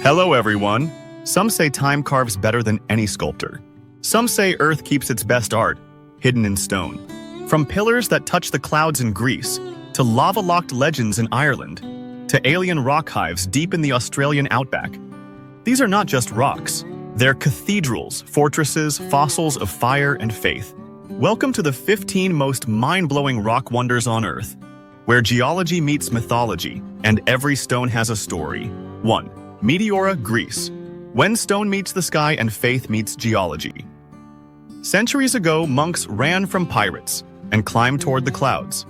Hello everyone! Some say time carves better than any sculptor. Some say Earth keeps its best art, hidden in stone. From pillars that touch the clouds in Greece, to lava-locked legends in Ireland, to alien rock hives deep in the Australian outback. These are not just rocks. They're cathedrals, fortresses, fossils of fire and faith. Welcome to the 15 most mind-blowing rock wonders on Earth, where geology meets mythology, and every stone has a story. 1. Meteora, Greece. When stone meets the sky and faith meets geology. Centuries ago, monks ran from pirates and climbed toward the clouds.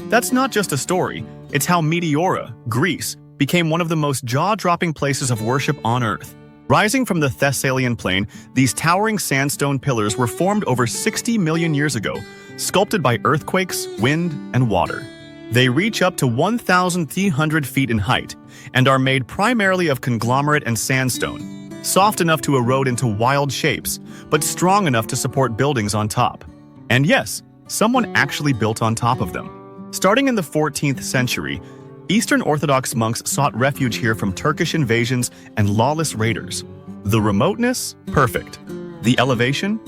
That's not just a story, it's how Meteora, Greece, became one of the most jaw-dropping places of worship on Earth. Rising from the Thessalian plain, these towering sandstone pillars were formed over 60 million years ago, sculpted by earthquakes, wind, and water. They reach up to 1,300 feet in height and are made primarily of conglomerate and sandstone, soft enough to erode into wild shapes, but strong enough to support buildings on top. And yes, someone actually built on top of them. Starting in the 14th century, Eastern Orthodox monks sought refuge here from Turkish invasions and lawless raiders. The remoteness? Perfect. The elevation?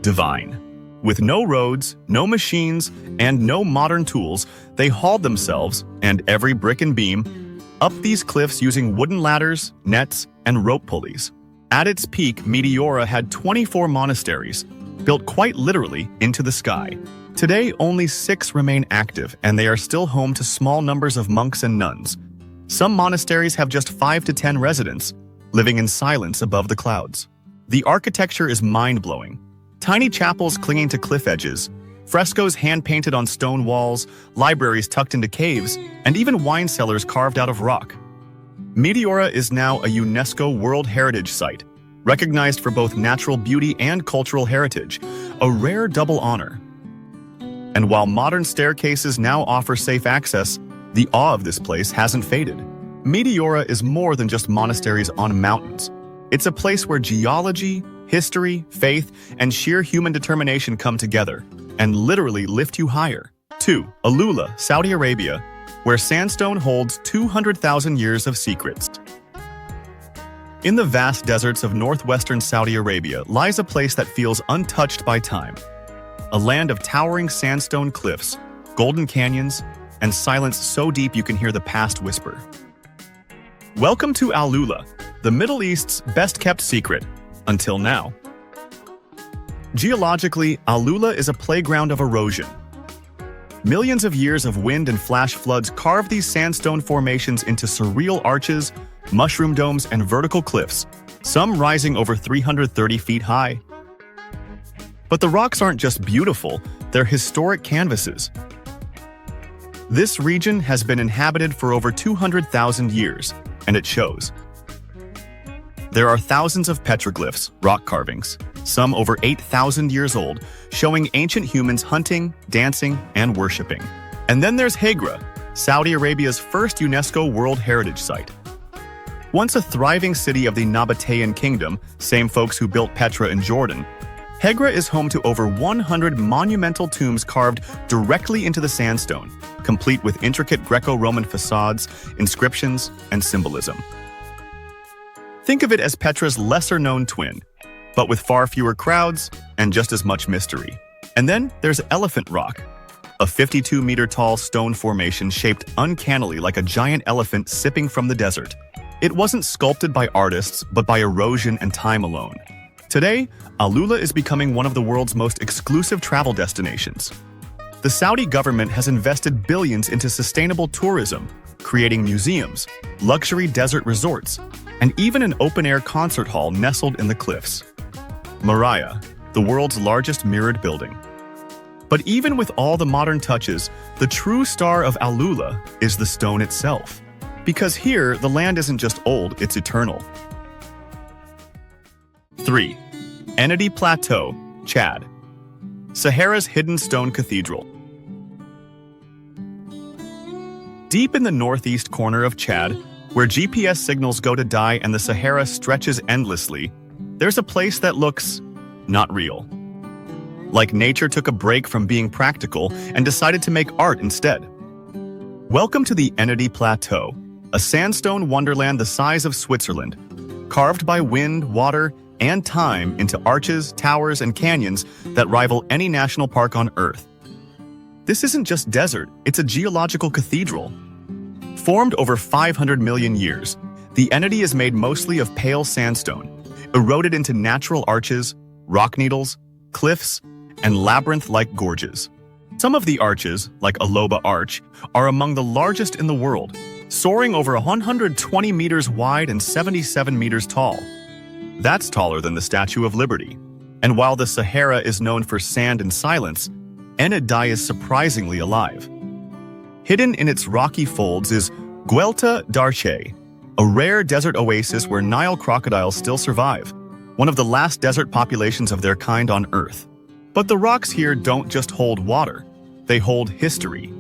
Divine. With no roads, no machines, and no modern tools, they hauled themselves, and every brick and beam, up these cliffs using wooden ladders, nets, and rope pulleys. At its peak, Meteora had 24 monasteries, built quite literally into the sky. Today, only 6 remain active, and they are still home to small numbers of monks and nuns. Some monasteries have just 5 to 10 residents, living in silence above the clouds. The architecture is mind-blowing. Tiny chapels clinging to cliff edges, frescoes hand-painted on stone walls, libraries tucked into caves, and even wine cellars carved out of rock. Meteora is now a UNESCO World Heritage Site, recognized for both natural beauty and cultural heritage, a rare double honor. And while modern staircases now offer safe access, the awe of this place hasn't faded. Meteora is more than just monasteries on mountains. It's a place where geology, history, faith, and sheer human determination come together and literally lift you higher. 2. AlUla, Saudi Arabia, where sandstone holds 200,000 years of secrets. In the vast deserts of northwestern Saudi Arabia lies a place that feels untouched by time. A land of towering sandstone cliffs, golden canyons, and silence so deep you can hear the past whisper. Welcome to AlUla, the Middle East's best-kept secret, until now. Geologically, AlUla is a playground of erosion. Millions of years of wind and flash floods carve these sandstone formations into surreal arches, mushroom domes, and vertical cliffs, some rising over 330 feet high. But the rocks aren't just beautiful, they're historic canvases. This region has been inhabited for over 200,000 years, and it shows. There are thousands of petroglyphs, rock carvings, some over 8,000 years old, showing ancient humans hunting, dancing, and worshipping. And then there's Hegra, Saudi Arabia's first UNESCO World Heritage Site. Once a thriving city of the Nabatean Kingdom, same folks who built Petra in Jordan, Hegra is home to over 100 monumental tombs carved directly into the sandstone, complete with intricate Greco-Roman facades, inscriptions, and symbolism. Think of it as Petra's lesser-known twin, but with far fewer crowds and just as much mystery. And then there's Elephant Rock, a 52-meter-tall stone formation shaped uncannily like a giant elephant sipping from the desert. It wasn't sculpted by artists, but by erosion and time alone. Today, AlUla is becoming one of the world's most exclusive travel destinations. The Saudi government has invested billions into sustainable tourism, creating museums, luxury desert resorts, and even an open-air concert hall nestled in the cliffs. Moriah, the world's largest mirrored building. But even with all the modern touches, the true star of AlUla is the stone itself. Because here, the land isn't just old, it's eternal. 3. Ennedi Plateau, Chad. Sahara's hidden stone cathedral. Deep in the northeast corner of Chad, where GPS signals go to die and the Sahara stretches endlessly, there's a place that looks not real. Like nature took a break from being practical and decided to make art instead. Welcome to the Ennedi Plateau, a sandstone wonderland the size of Switzerland, carved by wind, water, and time into arches, towers, and canyons that rival any national park on Earth. This isn't just desert, it's a geological cathedral. Formed over 500 million years, the Ennedi is made mostly of pale sandstone, eroded into natural arches, rock needles, cliffs, and labyrinth-like gorges. Some of the arches, like AlUla Arch, are among the largest in the world, soaring over 120 meters wide and 77 meters tall. That's taller than the Statue of Liberty. And while the Sahara is known for sand and silence, Ennedi is surprisingly alive. Hidden in its rocky folds is Zhangjiajie, a rare desert oasis where Nile crocodiles still survive, one of the last desert populations of their kind on Earth. But the rocks here don't just hold water, they hold history.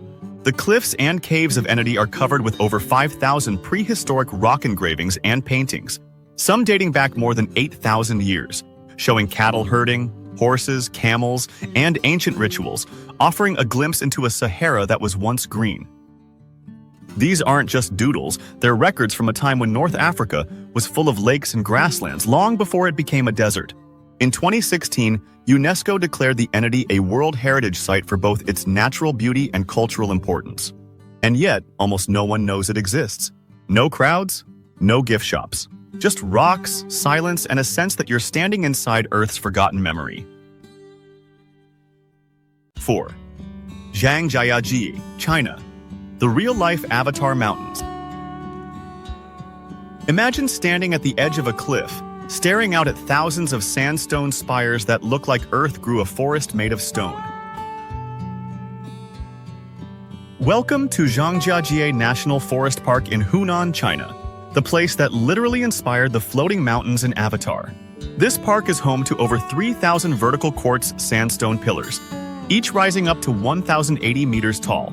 The cliffs and caves of Ennedi are covered with over 5,000 prehistoric rock engravings and paintings, some dating back more than 8,000 years, showing cattle herding, horses, camels, and ancient rituals, offering a glimpse into a Sahara that was once green. These aren't just doodles, they're records from a time when North Africa was full of lakes and grasslands long before it became a desert. In 2016, UNESCO declared the Ennedi a World Heritage Site for both its natural beauty and cultural importance. And yet, almost no one knows it exists. No crowds, no gift shops. Just rocks, silence, and a sense that you're standing inside Earth's forgotten memory. 4. Zhangjiajie, China. The real-life Avatar Mountains. Imagine standing at the edge of a cliff, staring out at thousands of sandstone spires that look like Earth grew a forest made of stone. Welcome to Zhangjiajie National Forest Park in Hunan, China, the place that literally inspired the floating mountains in Avatar. This park is home to over 3,000 vertical quartz sandstone pillars, each rising up to 1,080 meters tall.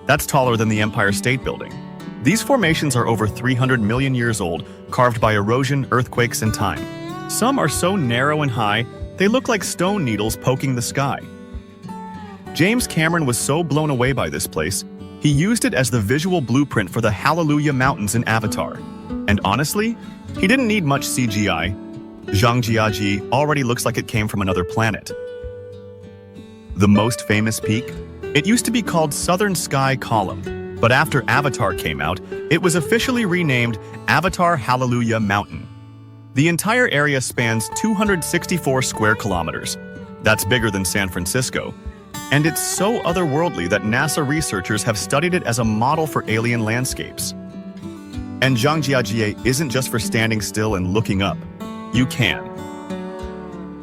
That's taller than the Empire State Building. These formations are over 300 million years old, carved by erosion, earthquakes, and time. Some are so narrow and high, they look like stone needles poking the sky. James Cameron was so blown away by this place, he used it as the visual blueprint for the Hallelujah Mountains in Avatar. And honestly, he didn't need much CGI. Zhangjiajie already looks like it came from another planet. The most famous peak? It used to be called Southern Sky Column, but after Avatar came out, it was officially renamed Avatar Hallelujah Mountain. The entire area spans 264 square kilometers. That's bigger than San Francisco. And it's so otherworldly that NASA researchers have studied it as a model for alien landscapes. And Zhangjiajie isn't just for standing still and looking up. You can.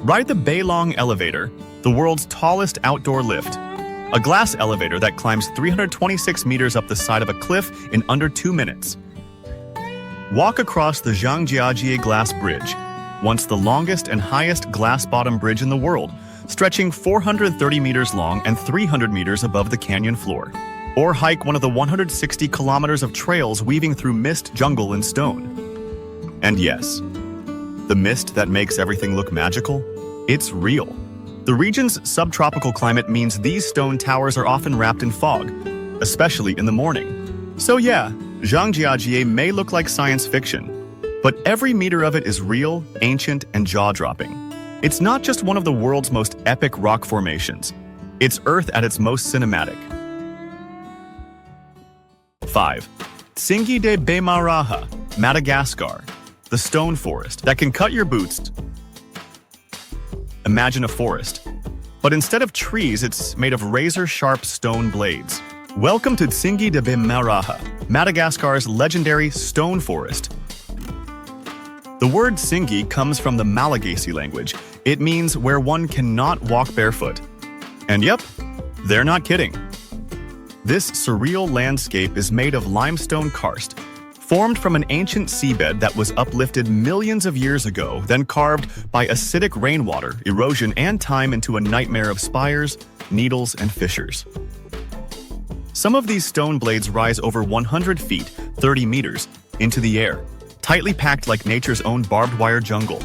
Ride the Beilong elevator, the world's tallest outdoor lift. A glass elevator that climbs 326 meters up the side of a cliff in under 2 minutes. Walk across the Zhangjiajie Glass Bridge, once the longest and highest glass-bottom bridge in the world, stretching 430 meters long and 300 meters above the canyon floor. Or hike one of the 160 kilometers of trails weaving through mist, jungle, and stone. And yes, the mist that makes everything look magical, it's real. The region's subtropical climate means these stone towers are often wrapped in fog, especially in the morning. So yeah, Zhangjiajie may look like science fiction, but every meter of it is real, ancient, and jaw-dropping. It's not just one of the world's most epic rock formations. It's Earth at its most cinematic. 5. Tsingy de Bemaraha, Madagascar. The stone forest that can cut your boots. Imagine a forest, but instead of trees, it's made of razor-sharp stone blades. Welcome to Tsingy de Bemaraha, Madagascar's legendary stone forest. The word Tsingy comes from the Malagasy language. It means where one cannot walk barefoot. And yep, they're not kidding. This surreal landscape is made of limestone karst, formed from an ancient seabed that was uplifted millions of years ago, then carved by acidic rainwater, erosion, and time into a nightmare of spires, needles, and fissures. Some of these stone blades rise over 100 feet, 30 meters, into the air, tightly packed like nature's own barbed wire jungle.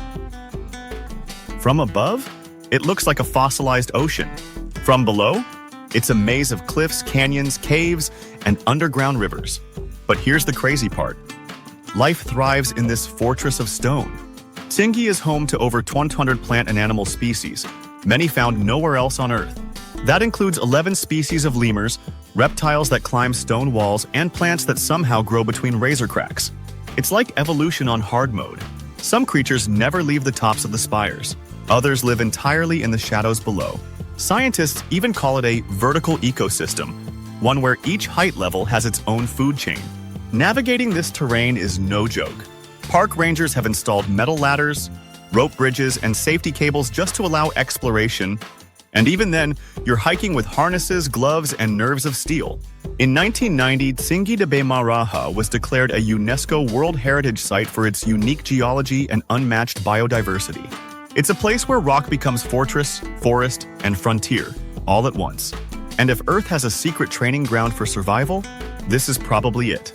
From above, it looks like a fossilized ocean. From below, it's a maze of cliffs, canyons, caves, and underground rivers. But here's the crazy part. Life thrives in this fortress of stone. Tsingy is home to over 200 plant and animal species, many found nowhere else on Earth. That includes 11 species of lemurs, reptiles that climb stone walls, and plants that somehow grow between razor cracks. It's like evolution on hard mode. Some creatures never leave the tops of the spires. Others live entirely in the shadows below. Scientists even call it a vertical ecosystem, one where each height level has its own food chain. Navigating this terrain is no joke. Park rangers have installed metal ladders, rope bridges, and safety cables just to allow exploration. And even then, you're hiking with harnesses, gloves, and nerves of steel. In 1990, Tsingy de Bemaraha was declared a UNESCO World Heritage Site for its unique geology and unmatched biodiversity. It's a place where rock becomes fortress, forest, and frontier, all at once. And if Earth has a secret training ground for survival, this is probably it.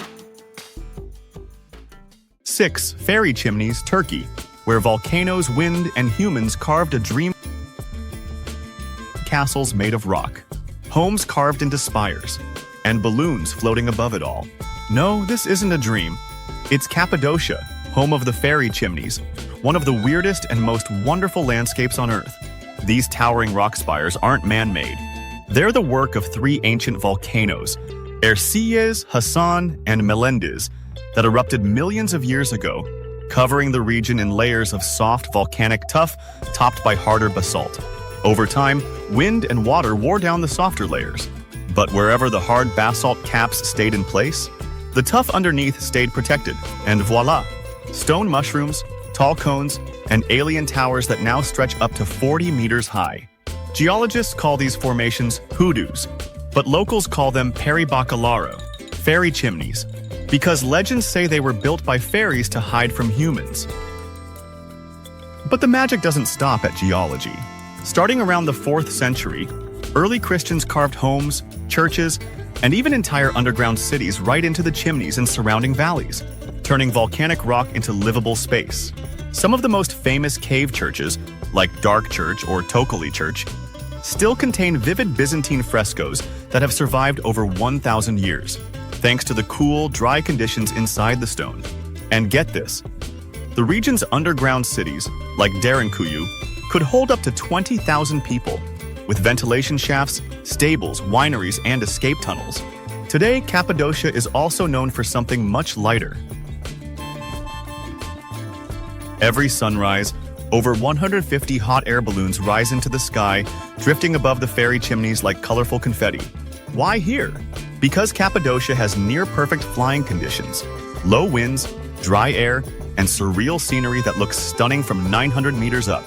6. Fairy Chimneys, Turkey, where volcanoes, wind, and humans carved a dream castles made of rock, homes carved into spires, and balloons floating above it all. No, this isn't a dream. It's Cappadocia, home of the fairy chimneys, one of the weirdest and most wonderful landscapes on Earth. These towering rock spires aren't man-made. They're the work of 3 ancient volcanoes, Erciyes, Hassan, and Melendez, that erupted millions of years ago, covering the region in layers of soft volcanic tuff topped by harder basalt. Over time, wind and water wore down the softer layers. But wherever the hard basalt caps stayed in place, the tuff underneath stayed protected, and voila! Stone mushrooms, tall cones, and alien towers that now stretch up to 40 meters high. Geologists call these formations hoodoos, but locals call them peribacalaro, fairy chimneys, because legends say they were built by fairies to hide from humans. But the magic doesn't stop at geology. Starting around the 4th century, early Christians carved homes, churches, and even entire underground cities right into the chimneys and surrounding valleys, turning volcanic rock into livable space. Some of the most famous cave churches, like Dark Church or Tokoli Church, still contain vivid Byzantine frescoes that have survived over 1,000 years, thanks to the cool, dry conditions inside the stone. And get this, the region's underground cities, like Derinkuyu, could hold up to 20,000 people, with ventilation shafts, stables, wineries, and escape tunnels. Today, Cappadocia is also known for something much lighter. Every sunrise, over 150 hot air balloons rise into the sky, drifting above the fairy chimneys like colorful confetti. Why here? Because Cappadocia has near-perfect flying conditions, low winds, dry air, and surreal scenery that looks stunning from 900 meters up.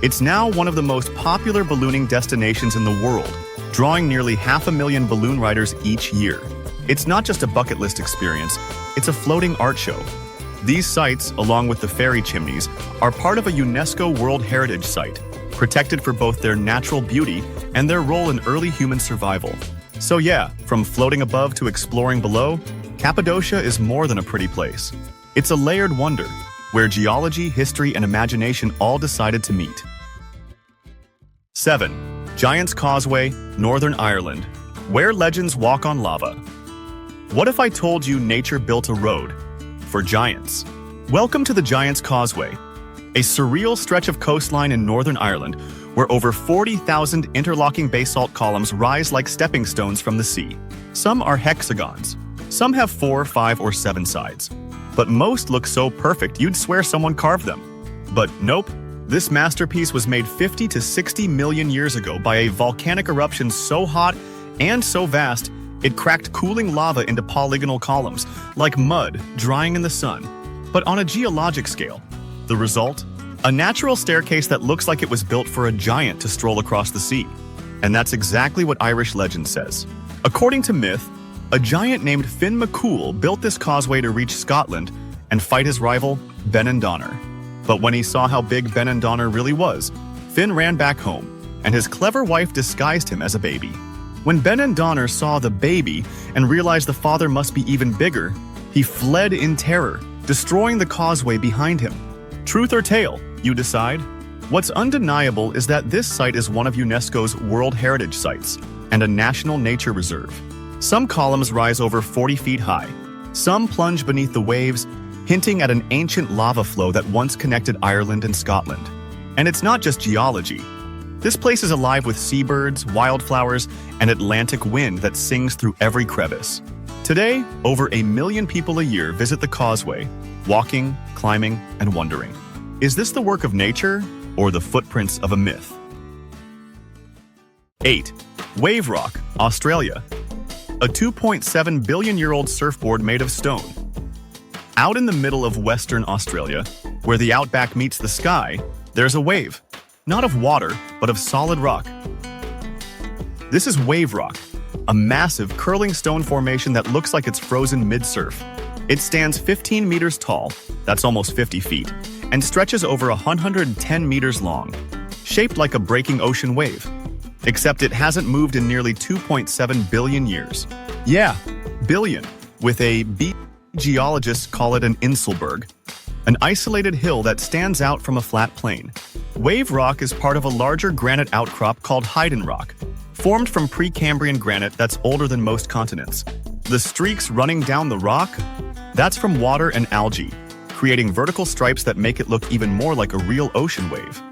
It's now one of the most popular ballooning destinations in the world, drawing nearly 500,000 balloon riders each year. It's not just a bucket list experience, it's a floating art show. These sites, along with the fairy chimneys, are part of a UNESCO World Heritage Site, protected for both their natural beauty and their role in early human survival. So yeah, from floating above to exploring below, Cappadocia is more than a pretty place. It's a layered wonder, where geology, history, and imagination all decided to meet. 7. Giant's Causeway, Northern Ireland, where legends walk on lava. What if I told you nature built a road for giants? Welcome to the Giant's Causeway, a surreal stretch of coastline in Northern Ireland where over 40,000 interlocking basalt columns rise like stepping stones from the sea. Some are hexagons. Some have 4, 5, or 7 sides. But most look so perfect you'd swear someone carved them. But nope. This masterpiece was made 50 to 60 million years ago by a volcanic eruption so hot and so vast, it cracked cooling lava into polygonal columns, like mud drying in the sun. But on a geologic scale, the result? A natural staircase that looks like it was built for a giant to stroll across the sea. And that's exactly what Irish legend says. According to myth, a giant named Finn McCool built this causeway to reach Scotland and fight his rival, Benandonner. But when he saw how big Benandonner really was, Finn ran back home, and his clever wife disguised him as a baby. When Benandonner saw the baby and realized the father must be even bigger, he fled in terror, destroying the causeway behind him. Truth or tale, you decide? What's undeniable is that this site is one of UNESCO's World Heritage Sites and a national nature reserve. Some columns rise over 40 feet high, Some plunge beneath the waves, hinting at an ancient lava flow that once connected Ireland and Scotland. And it's not just geology. This place is alive with seabirds, wildflowers, and Atlantic wind that sings through every crevice. Today, over 1 million people a year visit the Causeway, walking, climbing, and wondering. Is this the work of nature or the footprints of a myth? 8. Wave Rock, Australia. A 2.7 billion-year-old surfboard made of stone. Out in the middle of Western Australia, where the outback meets the sky, there's a wave. Not of water, but of solid rock. This is Wave Rock, a massive curling stone formation that looks like it's frozen mid-surf. It stands 15 meters tall, that's almost 50 feet, and stretches over 110 meters long, shaped like a breaking ocean wave. Except it hasn't moved in nearly 2.7 billion years. Yeah, billion, with a B. Geologists call it an Inselberg, an isolated hill that stands out from a flat plain. Wave Rock is part of a larger granite outcrop called Hidden Rock, formed from Precambrian granite that's older than most continents. The streaks running down the rock? That's from water and algae, creating vertical stripes that make it look even more like a real ocean wave.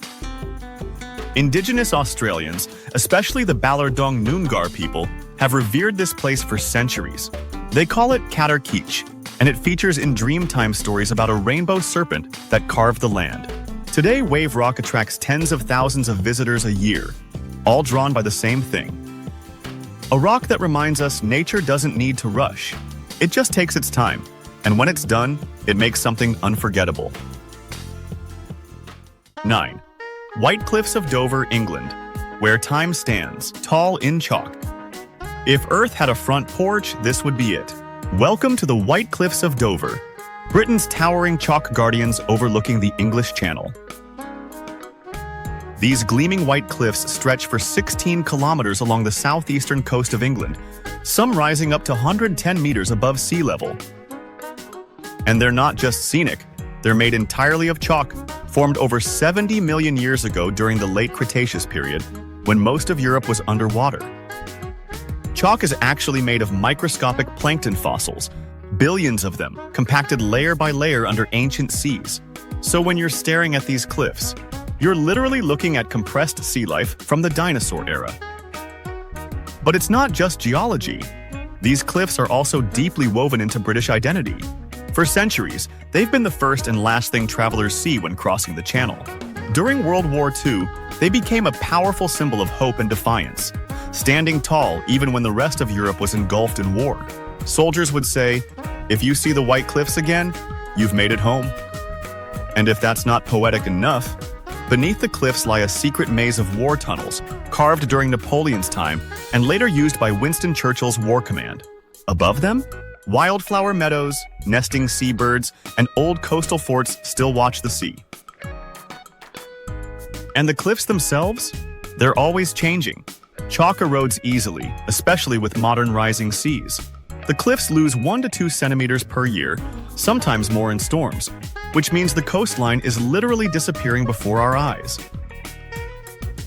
Indigenous Australians, especially the Ballardong Noongar people, have revered this place for centuries. They call it Catarkeech, and it features in Dreamtime stories about a rainbow serpent that carved the land. Today, Wave Rock attracts tens of thousands of visitors a year, all drawn by the same thing. A rock that reminds us nature doesn't need to rush. It just takes its time, and when it's done, it makes something unforgettable. 9. White Cliffs of Dover, England, where time stands, tall in chalk. If Earth had a front porch, this would be it. Welcome to the White Cliffs of Dover, Britain's towering chalk guardians overlooking the English Channel. These gleaming white cliffs stretch for 16 kilometers along the southeastern coast of England, some rising up to 110 meters above sea level. And they're not just scenic, they're made entirely of chalk, formed over 70 million years ago during the late Cretaceous period, when most of Europe was underwater. Chalk is actually made of microscopic plankton fossils, billions of them, compacted layer by layer under ancient seas. So when you're staring at these cliffs, you're literally looking at compressed sea life from the dinosaur era. But it's not just geology. These cliffs are also deeply woven into British identity. For centuries, they've been the first and last thing travelers see when crossing the Channel. During World War II, they became a powerful symbol of hope and defiance, standing tall even when the rest of Europe was engulfed in war. Soldiers would say, "If you see the White Cliffs again, you've made it home." And if that's not poetic enough, beneath the cliffs lie a secret maze of war tunnels, carved during Napoleon's time and later used by Winston Churchill's war command. Above them, wildflower meadows, nesting seabirds, and old coastal forts still watch the sea. And the cliffs themselves? They're always changing. Chalk erodes easily, especially with modern rising seas. The cliffs lose 1 to 2 centimeters per year, sometimes more in storms, which means the coastline is literally disappearing before our eyes.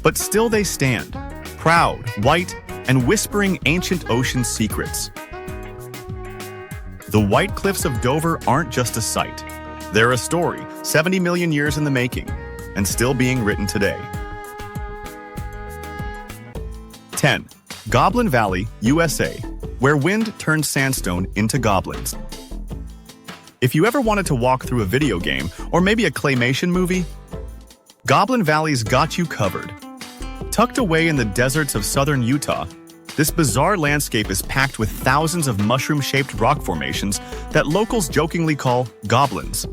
But still they stand, proud, white, and whispering ancient ocean secrets. The White Cliffs of Dover aren't just a sight. They're a story, 70 million years in the making, and still being written today. 10. Goblin Valley, USA, where wind turns sandstone into goblins. If you ever wanted to walk through a video game, or maybe a claymation movie, Goblin Valley's got you covered. Tucked away in the deserts of southern Utah, this bizarre landscape is packed with thousands of mushroom-shaped rock formations that locals jokingly call goblins.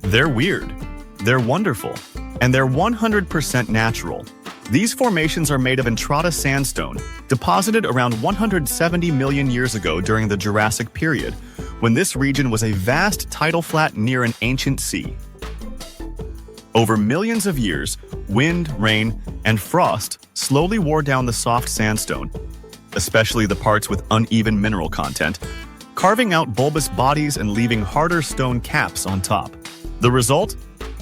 They're weird, they're wonderful, and they're 100% natural. These formations are made of Entrada sandstone, deposited around 170 million years ago during the Jurassic period, when this region was a vast tidal flat near an ancient sea. Over millions of years, wind, rain, and frost slowly wore down the soft sandstone, especially the parts with uneven mineral content, carving out bulbous bodies and leaving harder stone caps on top. The result?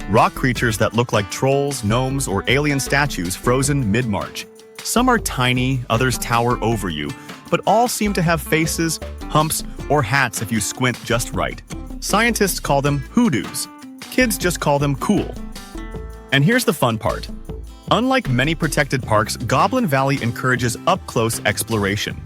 Rock creatures that look like trolls, gnomes, or alien statues frozen mid-March. Some are tiny, others tower over you, but all seem to have faces, humps, or hats if you squint just right. Scientists call them hoodoos. Kids just call them cool. And here's the fun part. Unlike many protected parks, Goblin Valley encourages up-close exploration.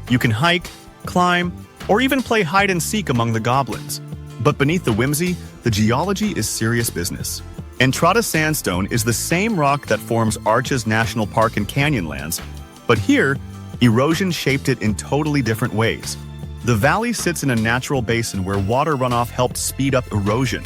You can hike, climb, or even play hide-and-seek among the goblins. But beneath the whimsy, the geology is serious business. Entrada sandstone is the same rock that forms Arches National Park and Canyonlands, but here, erosion shaped it in totally different ways. The valley sits in a natural basin where water runoff helped speed up erosion,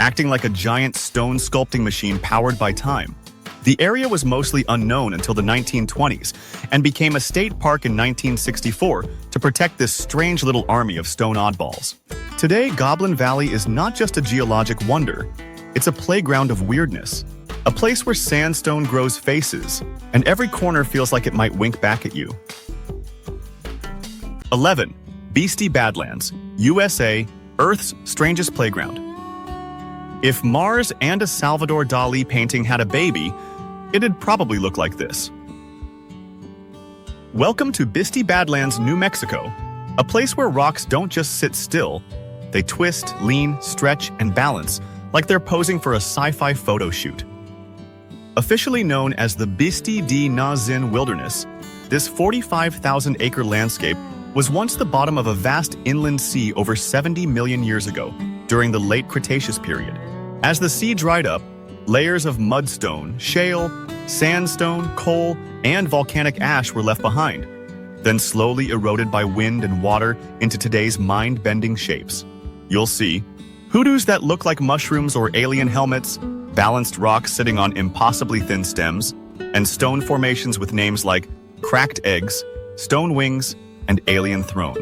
acting like a giant stone sculpting machine powered by time. The area was mostly unknown until the 1920s and became a state park in 1964 to protect this strange little army of stone oddballs. Today, Goblin Valley is not just a geologic wonder, it's a playground of weirdness. A place where sandstone grows faces, and every corner feels like it might wink back at you. 11. Bisti Badlands, USA, Earth's strangest playground. If Mars and a Salvador Dali painting had a baby, it'd probably look like this. Welcome to Bisti Badlands, New Mexico, a place where rocks don't just sit still, they twist, lean, stretch, and balance like they're posing for a sci-fi photo shoot. Officially known as the Bisti de Nazin Wilderness, this 45,000-acre landscape was once the bottom of a vast inland sea over 70 million years ago, during the late Cretaceous period. As the sea dried up, layers of mudstone, shale, sandstone, coal, and volcanic ash were left behind, then slowly eroded by wind and water into today's mind-bending shapes. You'll see hoodoos that look like mushrooms or alien helmets, balanced rocks sitting on impossibly thin stems, and stone formations with names like Cracked Eggs, Stone Wings, and Alien Throne.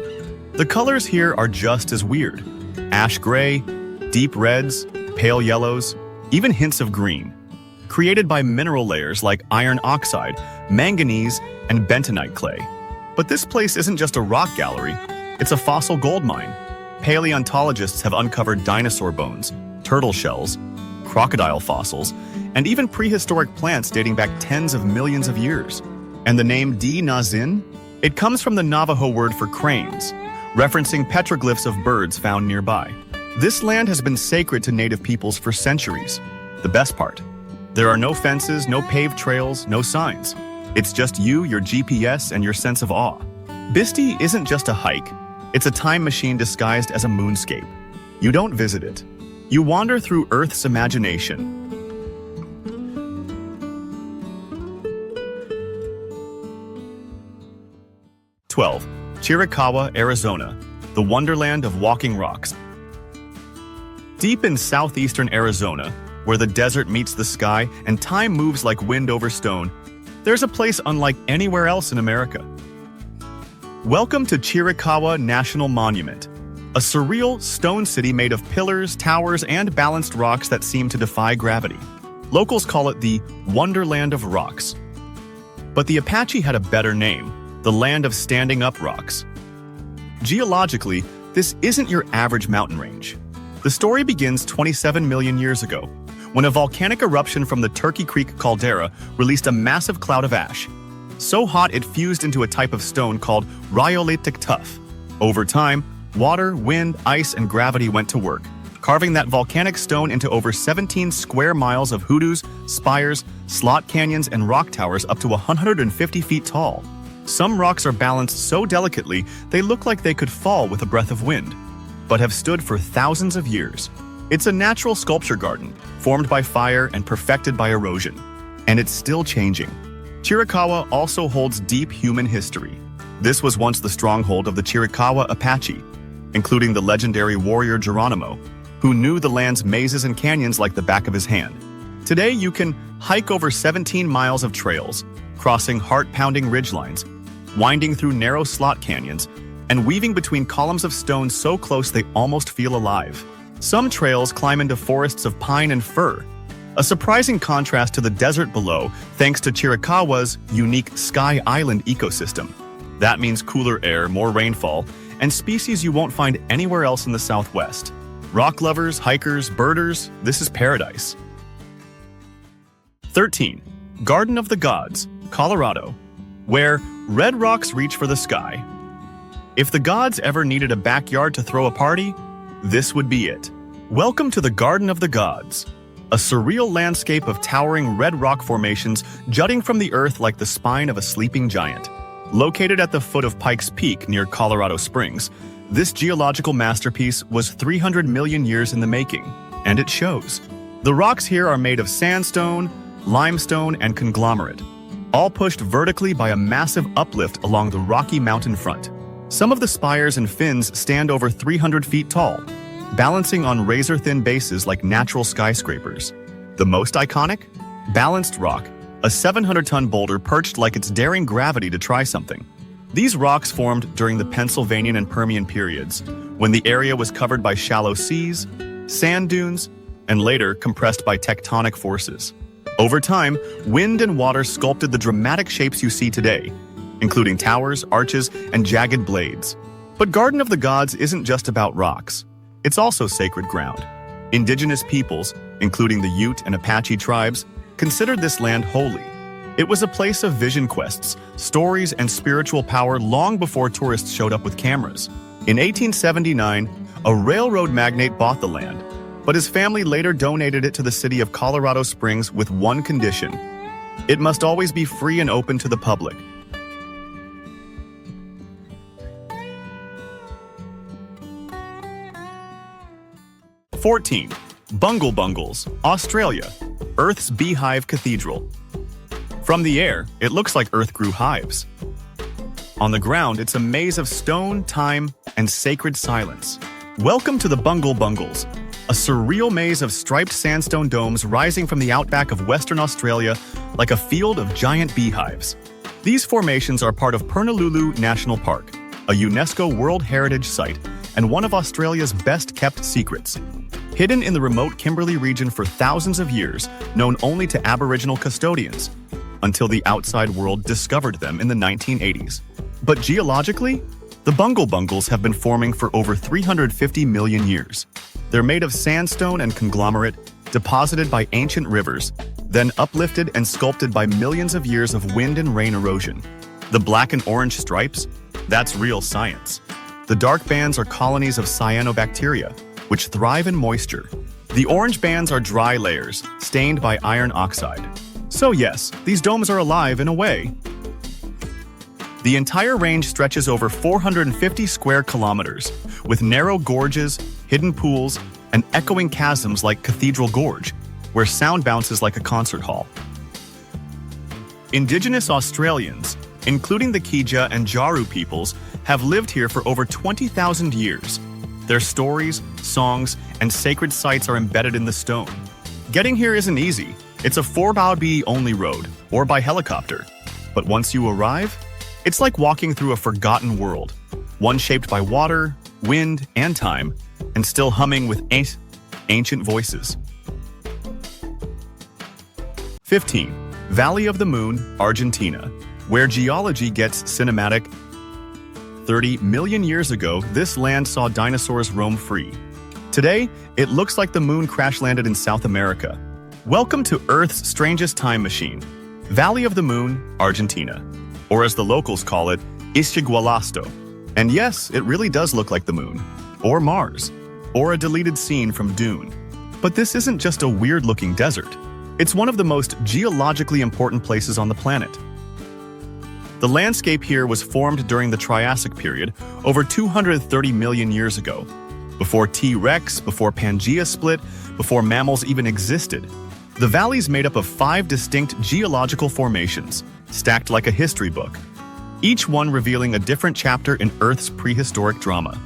The colors here are just as weird. Ash gray, deep reds, pale yellows, even hints of green. Created by mineral layers like iron oxide, manganese, and bentonite clay. But this place isn't just a rock gallery, it's a fossil gold mine. Paleontologists have uncovered dinosaur bones, turtle shells, crocodile fossils, and even prehistoric plants dating back tens of millions of years. And the name De Nazin? It comes from the Navajo word for cranes, referencing petroglyphs of birds found nearby. This land has been sacred to native peoples for centuries. The best part, there are no fences, no paved trails, no signs. It's just you, your GPS, and your sense of awe. Bisti isn't just a hike, it's a time machine disguised as a moonscape. You don't visit it. You wander through Earth's imagination. "12. Chiricahua, Arizona, the wonderland of walking rocks. Deep in southeastern Arizona, where the desert meets the sky and time moves like wind over stone, there's a place unlike anywhere else in America. Welcome to Chiricahua National Monument, a surreal stone city made of pillars, towers, and balanced rocks that seem to defy gravity. Locals call it the Wonderland of Rocks. But the Apache had a better name, the Land of Standing Up Rocks. Geologically, this isn't your average mountain range. The story begins 27 million years ago, when a volcanic eruption from the Turkey Creek caldera released a massive cloud of ash, so hot it fused into a type of stone called rhyolitic tuff. Over time, water, wind, ice, and gravity went to work, carving that volcanic stone into over 17 square miles of hoodoos, spires, slot canyons, and rock towers up to 150 feet tall. Some rocks are balanced so delicately they look like they could fall with a breath of wind, but have stood for thousands of years. It's a natural sculpture garden, formed by fire and perfected by erosion. And it's still changing. Chiricahua also holds deep human history. This was once the stronghold of the Chiricahua Apache, including the legendary warrior Geronimo, who knew the land's mazes and canyons like the back of his hand. Today, you can hike over 17 miles of trails, crossing heart-pounding ridgelines, winding through narrow slot canyons, and weaving between columns of stone so close they almost feel alive. Some trails climb into forests of pine and fir, a surprising contrast to the desert below thanks to Chiricahua's unique Sky Island ecosystem. That means cooler air, more rainfall, and species you won't find anywhere else in the Southwest. Rock lovers, hikers, birders, this is paradise. 13. Garden of the Gods, Colorado, where red rocks reach for the sky. If the gods ever needed a backyard to throw a party, this would be it. Welcome to the Garden of the Gods, a surreal landscape of towering red rock formations jutting from the earth like the spine of a sleeping giant. Located at the foot of Pikes Peak near Colorado Springs, this geological masterpiece was 300 million years in the making, and it shows. The rocks here are made of sandstone, limestone, and conglomerate, all pushed vertically by a massive uplift along the rocky mountain front. Some of the spires and fins stand over 300 feet tall, balancing on razor-thin bases like natural skyscrapers. The most iconic? Balanced Rock, a 700-ton boulder perched like it's daring gravity to try something. These rocks formed during the Pennsylvanian and Permian periods, when the area was covered by shallow seas, sand dunes, and later compressed by tectonic forces. Over time, wind and water sculpted the dramatic shapes you see today, including towers, arches, and jagged blades. But Garden of the Gods isn't just about rocks. It's also sacred ground. Indigenous peoples, including the Ute and Apache tribes, considered this land holy. It was a place of vision quests, stories, and spiritual power long before tourists showed up with cameras. In 1879, a railroad magnate bought the land, but his family later donated it to the city of Colorado Springs with one condition: it must always be free and open to the public. (14) Bungles, Australia, Earth's Beehive Cathedral. From the air, it looks like Earth grew hives. On the ground, it's a maze of stone, time, and sacred silence. Welcome to the Bungles, a surreal maze of striped sandstone domes rising from the outback of Western Australia like a field of giant beehives. These formations are part of Purnululu National Park, a UNESCO World Heritage Site and one of Australia's best-kept secrets. Hidden in the remote Kimberley region for thousands of years, known only to Aboriginal custodians, until the outside world discovered them in the 1980s. But geologically, the Bungles have been forming for over 350 million years. They're made of sandstone and conglomerate, deposited by ancient rivers, then uplifted and sculpted by millions of years of wind and rain erosion. The black and orange stripes? That's real science. The dark bands are colonies of cyanobacteria, which thrive in moisture. The orange bands are dry layers, stained by iron oxide. So yes, these domes are alive in a way. The entire range stretches over 450 square kilometers, with narrow gorges, hidden pools, and echoing chasms like Cathedral Gorge, where sound bounces like a concert hall. Indigenous Australians, including the Kija and Jaru peoples, have lived here for over 20,000 years. Their stories, songs, and sacred sites are embedded in the stone. Getting here isn't easy. It's a 4x only road, or by helicopter. But once you arrive, it's like walking through a forgotten world, one shaped by water, wind, and time, and still humming with ancient voices. 15. Valley of the Moon, Argentina, where geology gets cinematic. 30 million years ago, this land saw dinosaurs roam free. Today, it looks like the moon crash-landed in South America. Welcome to Earth's strangest time machine, Valley of the Moon, Argentina, or as the locals call it, Ixigualasto. And yes, it really does look like the moon, or Mars, or a deleted scene from Dune. But this isn't just a weird-looking desert. It's one of the most geologically important places on the planet. The landscape here was formed during the Triassic period, over 230 million years ago. Before T-Rex, before Pangea split, before mammals even existed. The valley's made up of 5 distinct geological formations, stacked like a history book, each one revealing a different chapter in Earth's prehistoric drama.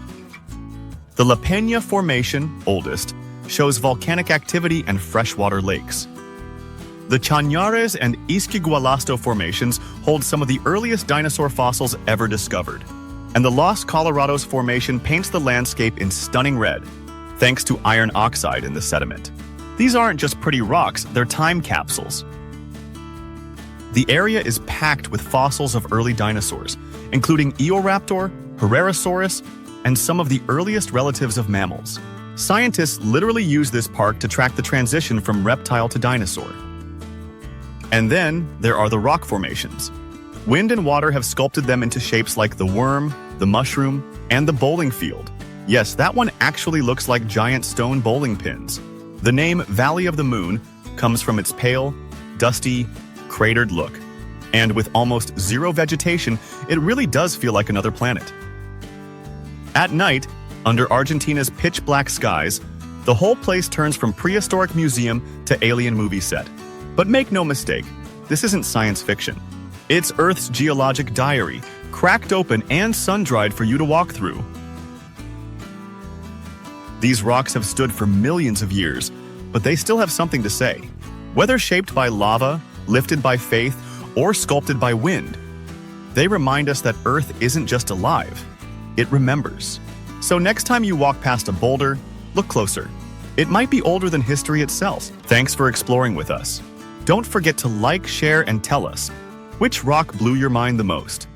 The La Peña Formation, oldest, shows volcanic activity and freshwater lakes. The Chañares and Ixigualasto formations hold some of the earliest dinosaur fossils ever discovered. And the Los Colorados formation paints the landscape in stunning red, thanks to iron oxide in the sediment. These aren't just pretty rocks, they're time capsules. The area is packed with fossils of early dinosaurs, including Eoraptor, Herrerasaurus, and some of the earliest relatives of mammals. Scientists literally use this park to track the transition from reptile to dinosaur. And then there are the rock formations. Wind and water have sculpted them into shapes like the worm, the mushroom, and the bowling field. Yes, that one actually looks like giant stone bowling pins. The name Valley of the Moon comes from its pale, dusty, cratered look. And with almost zero vegetation, it really does feel like another planet. At night, under Argentina's pitch-black skies, the whole place turns from prehistoric museum to alien movie set. But make no mistake, this isn't science fiction. It's Earth's geologic diary, cracked open and sun-dried for you to walk through. These rocks have stood for millions of years, but they still have something to say. Whether shaped by lava, lifted by faith, or sculpted by wind, they remind us that Earth isn't just alive, it remembers. So next time you walk past a boulder, look closer. It might be older than history itself. Thanks for exploring with us. Don't forget to like, share, and tell us which rock blew your mind the most.